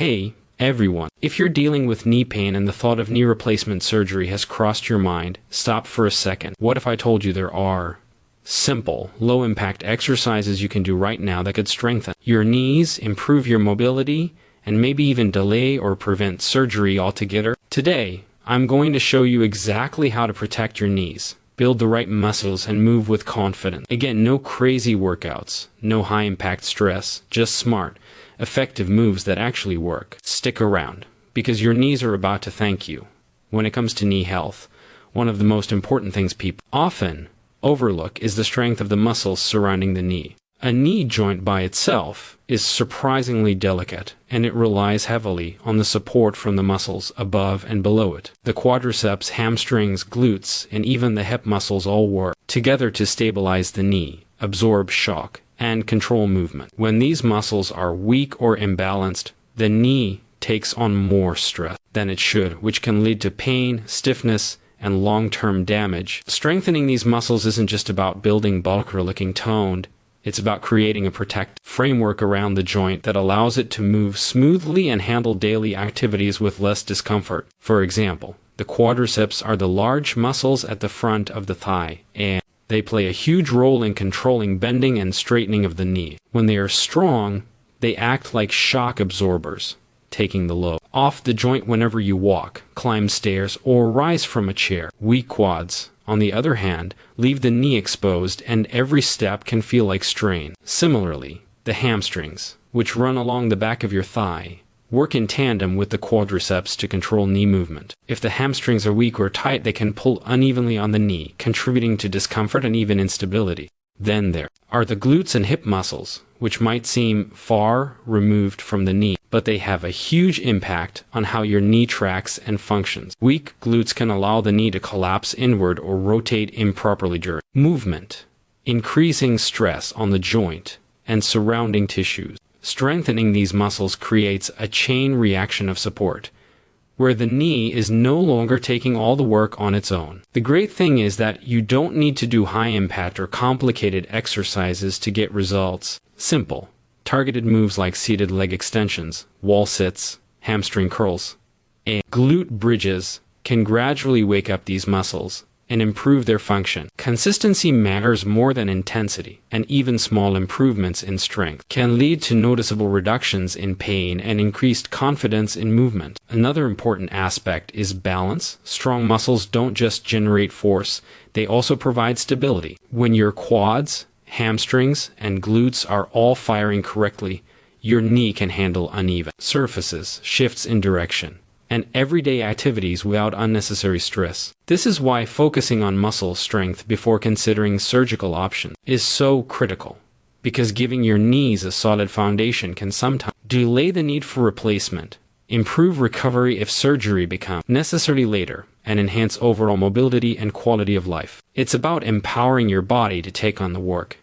Hey, everyone. If you're dealing with knee pain and the thought of knee replacement surgery has crossed your mind, stop for a second. What if I told you there are simple, low-impact exercises you can do right now that could strengthen your knees, improve your mobility, and maybe even delay or prevent surgery altogether? Today, I'm going to show you exactly how to protect your knees, build the right muscles, and move with confidence. Again, no crazy workouts, no high-impact stress, just smart, effective moves that actually work. Stick around, because your knees are about to thank you. When it comes to knee health, one of the most important things people often overlook is the strength of the muscles surrounding the knee. A knee joint by itself is surprisingly delicate, and it relies heavily on the support from the muscles above and below it. The quadriceps, hamstrings, glutes, and even the hip muscles all work together to stabilize the knee, absorb shock, and control movement. When these muscles are weak or imbalanced, the knee takes on more stress than it should, which can lead to pain, stiffness, and long-term damage. Strengthening these muscles isn't just about building bulk or looking toned. It's about creating a protective framework around the joint that allows it to move smoothly and handle daily activities with less discomfort. For example, the quadriceps are the large muscles at the front of the thigh, and they play a huge role in controlling bending and straightening of the knee. When they are strong, they act like shock absorbers, taking the load off the joint whenever you walk, climb stairs, or rise from a chair. Weak quads, on the other hand, leave the knee exposed, and every step can feel like strain. Similarly, the hamstrings, which run along the back of your thigh, work in tandem with the quadriceps to control knee movement. If the hamstrings are weak or tight, they can pull unevenly on the knee, contributing to discomfort and even instability. Then there are the glutes and hip muscles, which might seem far removed from the knee, but they have a huge impact on how your knee tracks and functions. Weak glutes can allow the knee to collapse inward or rotate improperly during movement, increasing stress on the joint and surrounding tissues. Strengthening these muscles creates a chain reaction of support, where the knee is no longer taking all the work on its own. The great thing is that you don't need to do high-impact or complicated exercises to get results. Simple, targeted moves like seated leg extensions, wall sits, hamstring curls, and glute bridges can gradually wake up these muscles and improve their function. Consistency matters more than intensity, and even small improvements in strength can lead to noticeable reductions in pain and increased confidence in movement. Another important aspect is balance. Strong muscles don't just generate force, they also provide stability. When your quads, hamstrings, and glutes are all firing correctly, your knee can handle uneven surfaces, shifts in direction, and everyday activities without unnecessary stress. This is why focusing on muscle strength before considering surgical options is so critical, because giving your knees a solid foundation can sometimes delay the need for replacement, improve recovery if surgery becomes necessary later, and enhance overall mobility and quality of life. It's about empowering your body to take on the work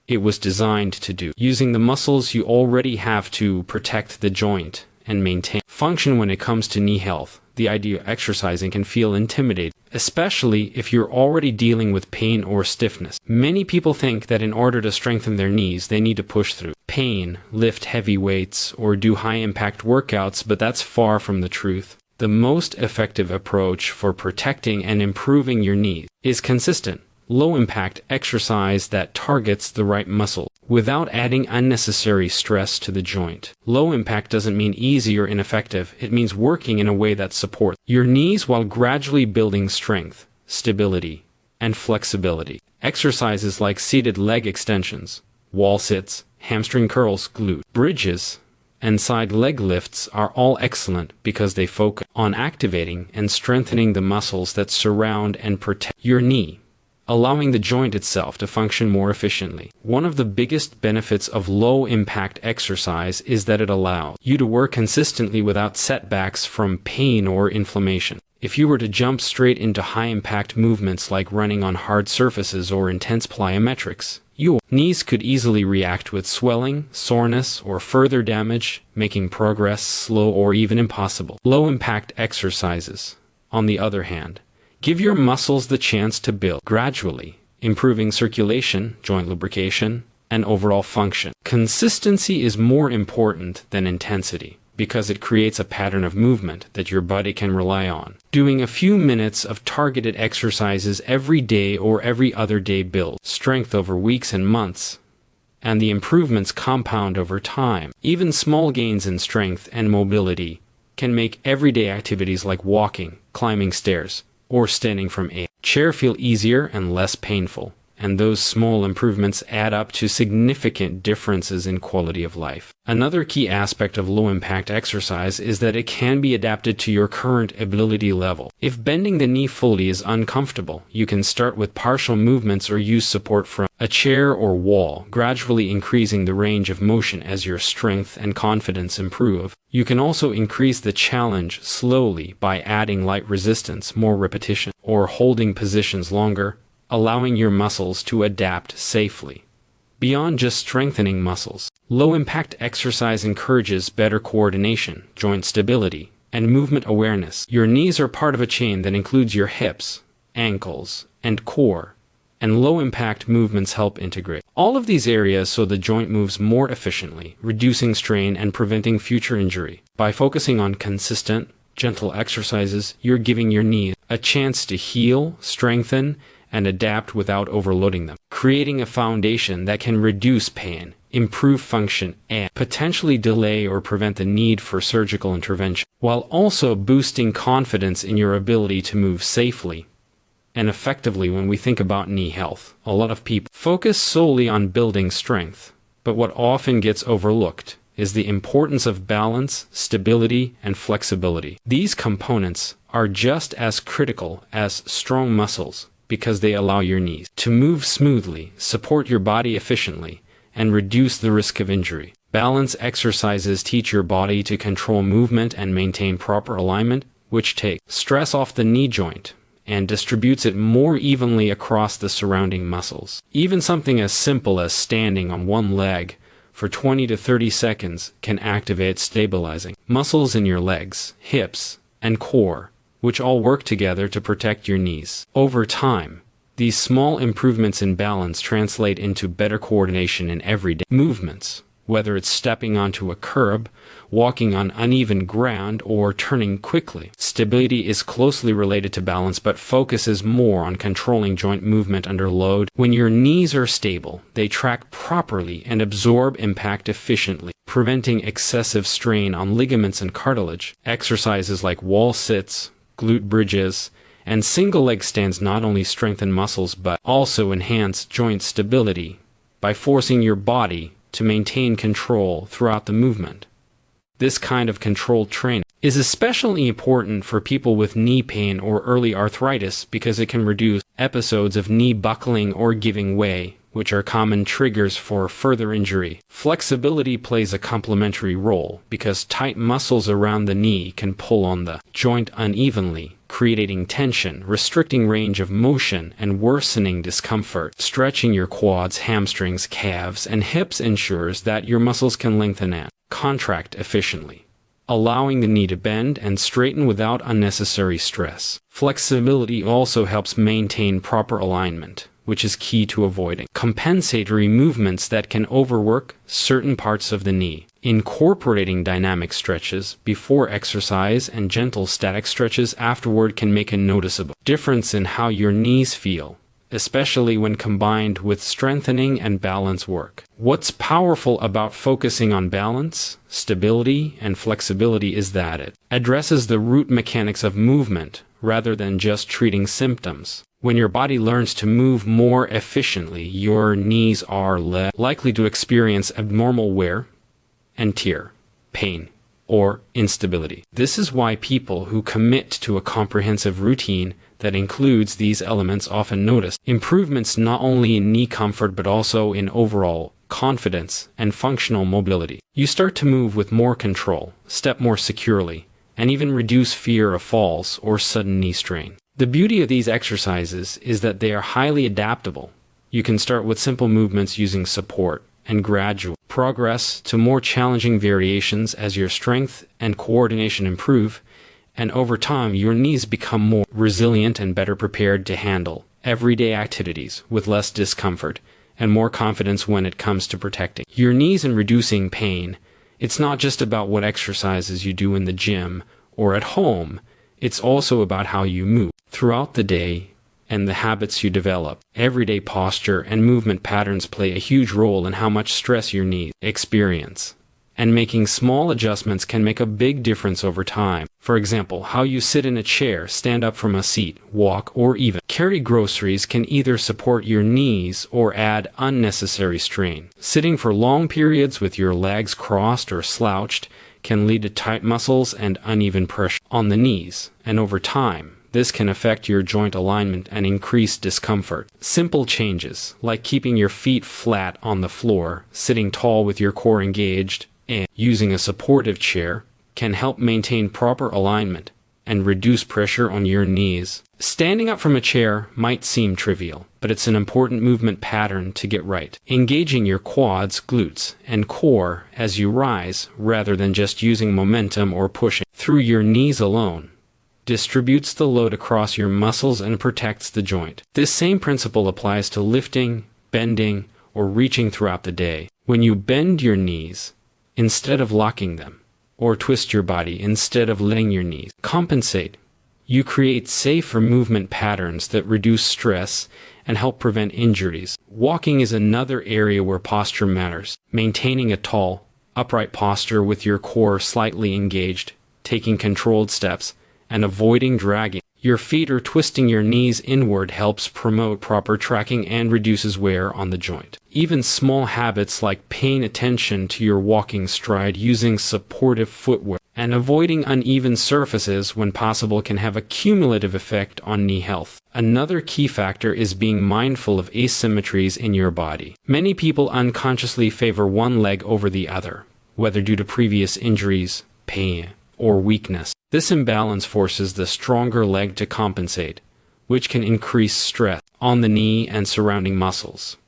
it was designed to do, using the muscles you already have to protect the joint and maintain function. When it comes to knee health, the idea of exercising can feel intimidating, especially if you're already dealing with pain or stiffness. Many people think that in order to strengthen their knees, they need to push through pain, lift heavy weights, or do high-impact workouts, but that's far from the truth. The most effective approach for protecting and improving your knees is consistent, low-impact exercise that targets the right muscle without adding unnecessary stress to the joint. Low impact doesn't mean easy or ineffective. It means working in a way that supports your knees while gradually building strength, stability, and flexibility. Exercises like seated leg extensions, wall sits, hamstring curls, glute bridges, and side leg lifts are all excellent because they focus on activating and strengthening the muscles that surround and protect your knee, allowing the joint itself to function more efficiently. One of the biggest benefits of low-impact exercise is that it allows you to work consistently without setbacks from pain or inflammation. If you were to jump straight into high-impact movements like running on hard surfaces or intense plyometrics, your knees could easily react with swelling, soreness, or further damage, making progress slow or even impossible. Low-impact exercises, on the other hand, give your muscles the chance to build gradually, improving circulation, joint lubrication, and overall function. Consistency is more important than intensity. because it creates a pattern of movement that your body can rely on. Doing a few minutes of targeted exercises every day or every other day builds strength over weeks and months, and the improvements compound over time. Even small gains in strength and mobility can make everyday activities like walking, climbing stairs, or standing from a chair feel easier and less painful. And those small improvements add up to significant differences in quality of life. Another key aspect of low-impact exercise is that it can be adapted to your current ability level. If bending the knee fully is uncomfortable, you can start with partial movements or use support from a chair or wall, gradually increasing the range of motion as your strength and confidence improve. You can also increase the challenge slowly by adding light resistance, more repetition, or holding positions longer, allowing your muscles to adapt safely. Beyond just strengthening muscles, low-impact exercise encourages better coordination, joint stability, and movement awareness. Your knees are part of a chain that includes your hips, ankles, and core, and low-impact movements help integrate all of these areas so the joint moves more efficiently, reducing strain and preventing future injury. By focusing on consistent, gentle exercises, you're giving your knees a chance to heal, strengthen, and adapt without overloading them, creating a foundation that can reduce pain, improve function, and potentially delay or prevent the need for surgical intervention, while also boosting confidence in your ability to move safely and effectively. When we think about knee health, a lot of people focus solely on building strength, but what often gets overlooked is the importance of balance, stability, and flexibility. These components are just as critical as strong muscles, because they allow your knees to move smoothly, support your body efficiently, and reduce the risk of injury. Balance exercises teach your body to control movement and maintain proper alignment, which takes stress off the knee joint and distributes it more evenly across the surrounding muscles. Even something as simple as standing on one leg for 20 to 30 seconds can activate stabilizing muscles in your legs, hips, and core, which all work together to protect your knees. Over time, these small improvements in balance translate into better coordination in everyday movements, whether it's stepping onto a curb, walking on uneven ground, or turning quickly. Stability is closely related to balance but focuses more on controlling joint movement under load. When your knees are stable, they track properly and absorb impact efficiently, preventing excessive strain on ligaments and cartilage. Exercises like wall sits, glute bridges, and single leg stands not only strengthen muscles but also enhance joint stability by forcing your body to maintain control throughout the movement. This kind of controlled training is especially important for people with knee pain or early arthritis because it can reduce episodes of knee buckling or giving way, which are common triggers for further injury. Flexibility plays a complementary role because tight muscles around the knee can pull on the joint unevenly, creating tension, restricting range of motion, and worsening discomfort. Stretching your quads, hamstrings, calves, and hips ensures that your muscles can lengthen and contract efficiently, allowing the knee to bend and straighten without unnecessary stress. Flexibility also helps maintain proper alignment, which is key to avoiding compensatory movements that can overwork certain parts of the knee. Incorporating dynamic stretches before exercise and gentle static stretches afterward can make a noticeable difference in how your knees feel, especially when combined with strengthening and balance work. What's powerful about focusing on balance, stability, and flexibility is that it addresses the root mechanics of movement rather than just treating symptoms. When your body learns to move more efficiently, your knees are less likely to experience abnormal wear and tear, pain, or instability. This is why people who commit to a comprehensive routine that includes these elements often notice improvements not only in knee comfort but also in overall confidence and functional mobility. You start to move with more control, step more securely, and even reduce fear of falls or sudden knee strain. The beauty of these exercises is that they are highly adaptable. You can start with simple movements using support and gradual progress to more challenging variations as your strength and coordination improve, and over time your knees become more resilient and better prepared to handle everyday activities with less discomfort and more confidence when it comes to protecting your knees and reducing pain It's not just about what exercises you do in the gym or at home, it's also about how you move throughout the day and the habits you develop. Everyday posture and movement patterns play a huge role in how much stress your knees experience. And making small adjustments can make a big difference over time. For example, how you sit in a chair, stand up from a seat, walk, or even carry groceries can either support your knees or add unnecessary strain. Sitting for long periods with your legs crossed or slouched can lead to tight muscles and uneven pressure on the knees, and over time, this can affect your joint alignment and increase discomfort. Simple changes, like keeping your feet flat on the floor, sitting tall with your core engaged, and using a supportive chair, can help maintain proper alignment and reduce pressure on your knees. Standing up from a chair might seem trivial, but it's an important movement pattern to get right. Engaging your quads, glutes, and core as you rise, rather than just using momentum or pushing through your knees alone, distributes the load across your muscles and protects the joint. This same principle applies to lifting, bending, or reaching throughout the day. When you bend your knees, instead of locking them, or twist your body instead of letting your knees compensate, you create safer movement patterns that reduce stress and help prevent injuries. Walking is another area where posture matters. Maintaining a tall, upright posture with your core slightly engaged, taking controlled steps, and avoiding dragging your feet or twisting your knees inward helps promote proper tracking and reduces wear on the joint. Even small habits like paying attention to your walking stride, using supportive footwear, and avoiding uneven surfaces when possible can have a cumulative effect on knee health. Another key factor is being mindful of asymmetries in your body. Many people unconsciously favor one leg over the other, whether due to previous injuries, pain, or weakness. This imbalance forces the stronger leg to compensate, which can increase stress on the knee and surrounding muscles.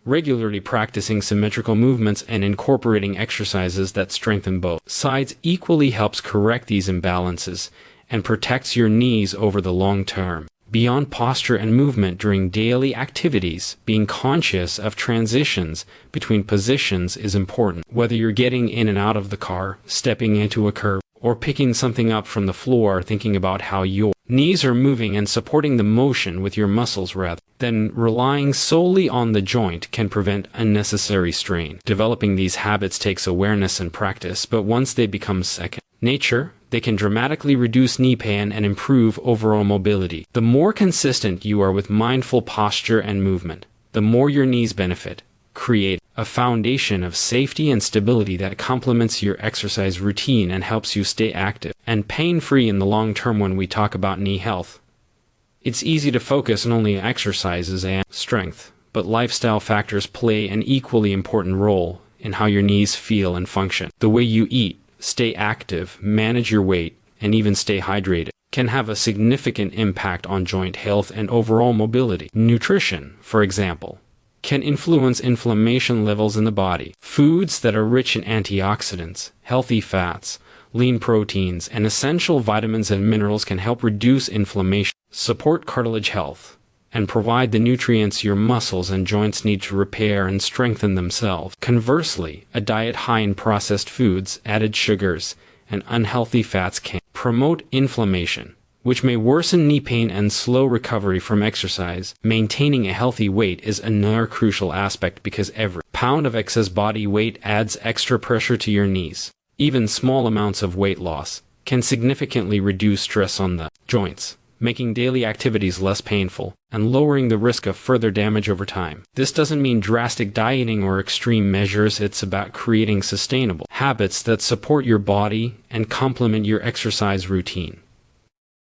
Regularly practicing symmetrical movements and incorporating exercises that strengthen both sides equally helps correct these imbalances and protects your knees over the long term. Beyond posture and movement during daily activities, being conscious of transitions between positions is important. Whether you're getting in and out of the car, stepping into a curb, or picking something up from the floor, thinking about how your knees are moving and supporting the motion with your muscles rather than relying solely on the joint can prevent unnecessary strain. Developing these habits takes awareness and practice, but once they become second nature, they can dramatically reduce knee pain and improve overall mobility. The more consistent you are with mindful posture and movement, the more your knees benefit. Create a foundation of safety and stability that complements your exercise routine and helps you stay active and pain-free in the long term. When we talk about knee health, it's easy to focus on only exercises and strength, but lifestyle factors play an equally important role in how your knees feel and function. The way you eat, stay active, manage your weight, and even stay hydrated can have a significant impact on joint health and overall mobility. Nutrition, for example, can influence inflammation levels in the body. Foods that are rich in antioxidants, healthy fats, lean proteins, and essential vitamins and minerals can help reduce inflammation, support cartilage health, and provide the nutrients your muscles and joints need to repair and strengthen themselves. Conversely, a diet high in processed foods, added sugars, and unhealthy fats can promote inflammation, which may worsen knee pain and slow recovery from exercise. Maintaining a healthy weight is another crucial aspect because every pound of excess body weight adds extra pressure to your knees. Even small amounts of weight loss can significantly reduce stress on the joints, making daily activities less painful and lowering the risk of further damage over time. This doesn't mean drastic dieting or extreme measures. It's about creating sustainable habits that support your body and complement your exercise routine.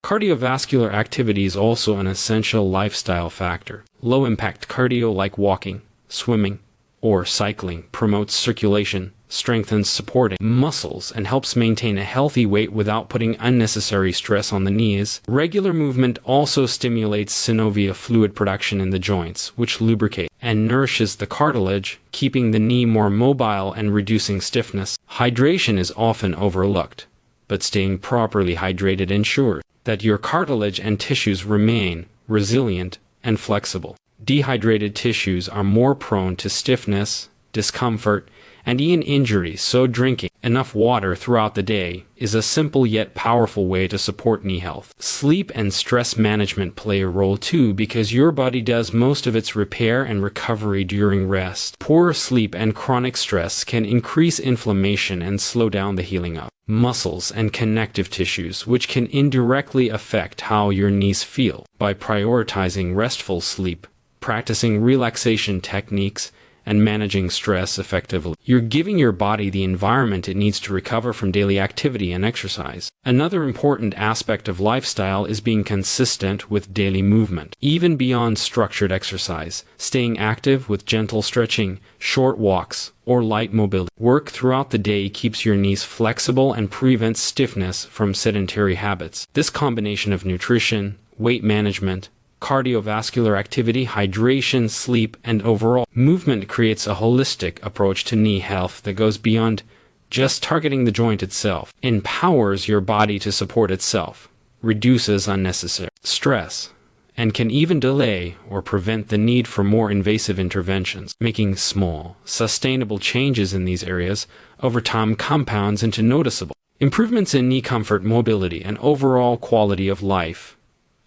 Cardiovascular activity is also an essential lifestyle factor. Low-impact cardio like walking, swimming, or cycling promotes circulation, strengthens supporting muscles, and helps maintain a healthy weight without putting unnecessary stress on the knees. Regular movement also stimulates synovial fluid production in the joints, which lubricate and nourishes the cartilage, keeping the knee more mobile and reducing stiffness. Hydration is often overlooked, but staying properly hydrated ensures that your cartilage and tissues remain resilient and flexible. Dehydrated tissues are more prone to stiffness, discomfort, and even injuries, so drinking enough water throughout the day is a simple yet powerful way to support knee health. Sleep and stress management play a role too, because your body does most of its repair and recovery during rest. Poor sleep and chronic stress can increase inflammation and slow down the healing of muscles and connective tissues, which can indirectly affect how your knees feel. By prioritizing restful sleep, practicing relaxation techniques, and managing stress effectively, you're giving your body the environment it needs to recover from daily activity and exercise. Another important aspect of lifestyle is being consistent with daily movement. Even beyond structured exercise, staying active with gentle stretching, short walks, or light mobility work throughout the day keeps your knees flexible and prevents stiffness from sedentary habits. This combination of nutrition, weight management, cardiovascular activity, hydration, sleep, and overall movement creates a holistic approach to knee health that goes beyond just targeting the joint itself, empowers your body to support itself, reduces unnecessary stress, and can even delay or prevent the need for more invasive interventions. Making small, sustainable changes in these areas over time compounds into noticeable improvements in knee comfort, mobility, and overall quality of life.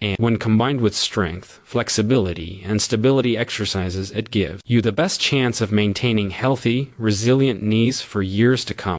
And when combined with strength, flexibility, and stability exercises, it gives you the best chance of maintaining healthy, resilient knees for years to come.